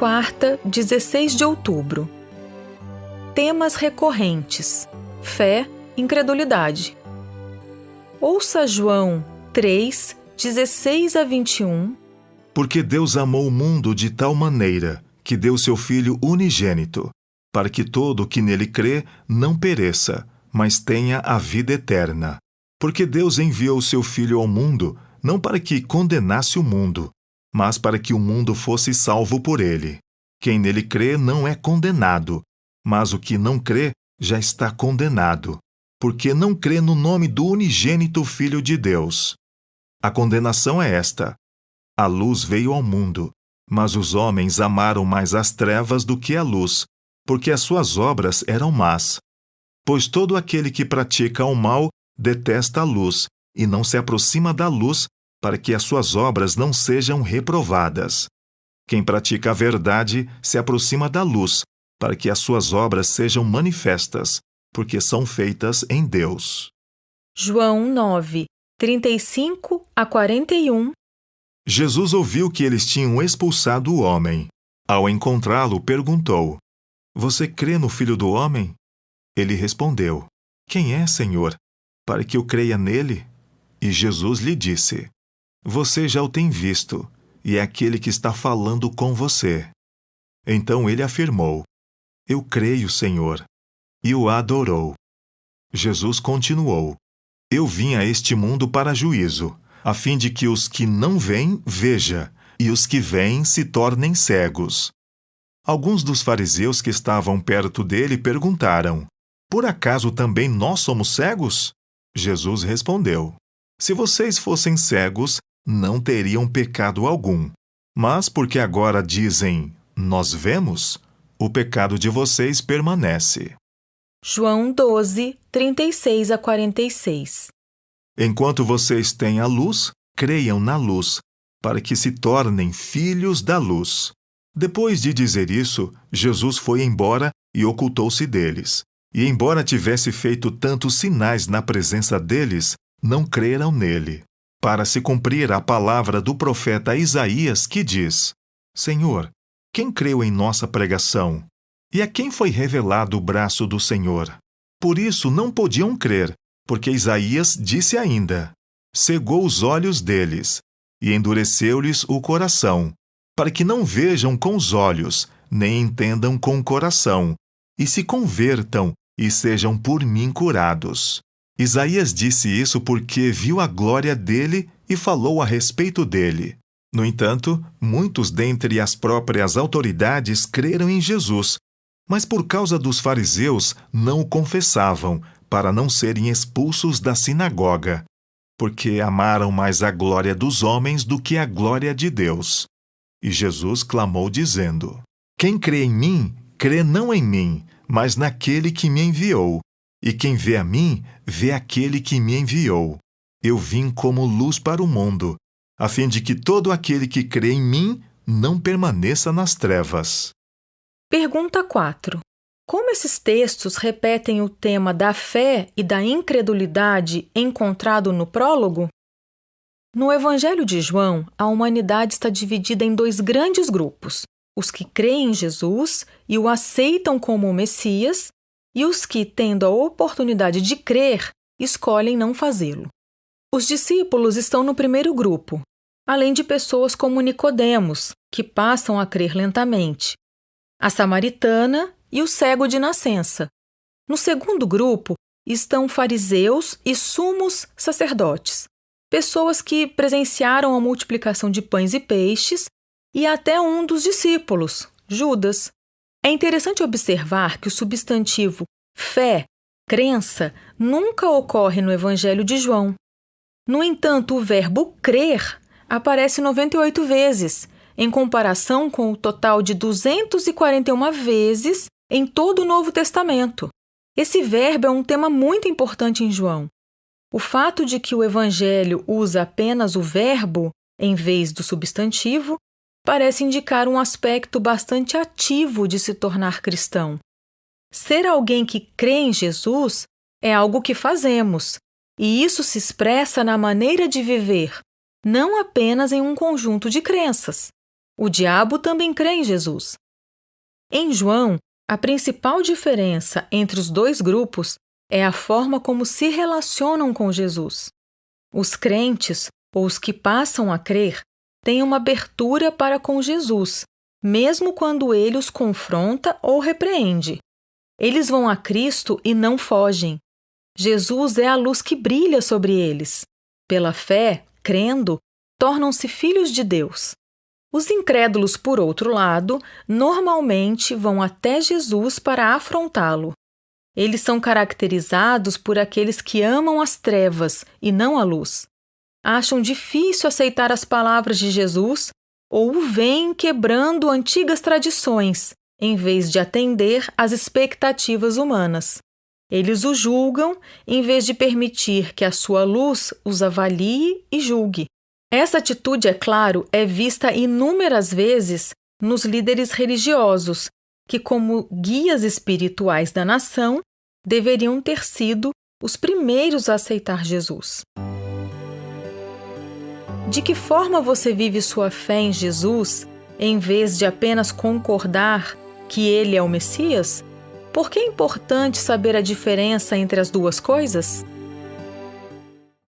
quarta, 16 de outubro. Temas recorrentes: fé, incredulidade. Ouça João 3, 16 a 21. Porque Deus amou o mundo de tal maneira que deu seu Filho unigênito, para que todo o que nele crê não pereça, mas tenha a vida eterna. Porque Deus enviou o seu Filho ao mundo, não para que condenasse o mundo, mas para que o mundo fosse salvo por ele. Quem nele crê não é condenado, mas o que não crê já está condenado, porque não crê no nome do unigênito Filho de Deus. A condenação é esta: a luz veio ao mundo, mas os homens amaram mais as trevas do que a luz, porque as suas obras eram más. Pois todo aquele que pratica o mal detesta a luz, e não se aproxima da luz, para que as suas obras não sejam reprovadas. Quem pratica a verdade se aproxima da luz, para que as suas obras sejam manifestas, porque são feitas em Deus. João 9, 35 a 41. Jesus ouviu que eles tinham expulsado o homem. Ao encontrá-lo, perguntou: Você crê no Filho do Homem? Ele respondeu: Quem é, Senhor, para que eu creia nele? E Jesus lhe disse: Você já o tem visto, e é aquele que está falando com você. Então ele afirmou: Eu creio, Senhor, e o adorou. Jesus continuou: Eu vim a este mundo para juízo, a fim de que os que não veem veja, e os que veem se tornem cegos. Alguns dos fariseus que estavam perto dele perguntaram: Por acaso também nós somos cegos? Jesus respondeu: Se vocês fossem cegos, não teriam pecado algum. Mas porque agora dizem, nós vemos, o pecado de vocês permanece. João 12, 36 a 46. Enquanto vocês têm a luz, creiam na luz, para que se tornem filhos da luz. Depois de dizer isso, Jesus foi embora e ocultou-se deles. E embora tivesse feito tantos sinais na presença deles, não creram nele. Para se cumprir a palavra do profeta Isaías, que diz: Senhor, quem creu em nossa pregação? E a quem foi revelado o braço do Senhor? Por isso não podiam crer, porque Isaías disse ainda: Cegou os olhos deles, e endureceu-lhes o coração, para que não vejam com os olhos, nem entendam com o coração, e se convertam, e sejam por mim curados. Isaías disse isso porque viu a glória dele e falou a respeito dele. No entanto, muitos dentre as próprias autoridades creram em Jesus, mas por causa dos fariseus não o confessavam, para não serem expulsos da sinagoga, porque amaram mais a glória dos homens do que a glória de Deus. E Jesus clamou dizendo: Quem crê em mim, crê não em mim, mas naquele que me enviou. E quem vê a mim, vê aquele que me enviou. Eu vim como luz para o mundo, a fim de que todo aquele que crê em mim não permaneça nas trevas. Pergunta 4. Como esses textos repetem o tema da fé e da incredulidade encontrado no prólogo? No Evangelho de João, a humanidade está dividida em dois grandes grupos: os que creem em Jesus e o aceitam como o Messias, e os que, tendo a oportunidade de crer, escolhem não fazê-lo. Os discípulos estão no primeiro grupo, além de pessoas como Nicodemos, que passam a crer lentamente, a samaritana e o cego de nascença. No segundo grupo estão fariseus e sumos sacerdotes, pessoas que presenciaram a multiplicação de pães e peixes, e até um dos discípulos, Judas. É interessante observar que o substantivo fé, crença, nunca ocorre no Evangelho de João. No entanto, o verbo crer aparece 98 vezes, em comparação com o total de 241 vezes em todo o Novo Testamento. Esse verbo é um tema muito importante em João. O fato de que o Evangelho usa apenas o verbo em vez do substantivo parece indicar um aspecto bastante ativo de se tornar cristão. Ser alguém que crê em Jesus é algo que fazemos, e isso se expressa na maneira de viver, não apenas em um conjunto de crenças. O diabo também crê em Jesus. Em João, a principal diferença entre os dois grupos é a forma como se relacionam com Jesus. Os crentes, ou os que passam a crer, têm uma abertura para com Jesus, mesmo quando ele os confronta ou repreende. Eles vão a Cristo e não fogem. Jesus é a luz que brilha sobre eles. Pela fé, crendo, tornam-se filhos de Deus. Os incrédulos, por outro lado, normalmente vão até Jesus para afrontá-lo. Eles são caracterizados por aqueles que amam as trevas e não a luz. Acham difícil aceitar as palavras de Jesus ou o veem quebrando antigas tradições, em vez de atender às expectativas humanas. Eles o julgam em vez de permitir que a sua luz os avalie e julgue. Essa atitude, é claro, é vista inúmeras vezes nos líderes religiosos, que, como guias espirituais da nação, deveriam ter sido os primeiros a aceitar Jesus. De que forma você vive sua fé em Jesus, em vez de apenas concordar que ele é o Messias? Por que é importante saber a diferença entre as duas coisas?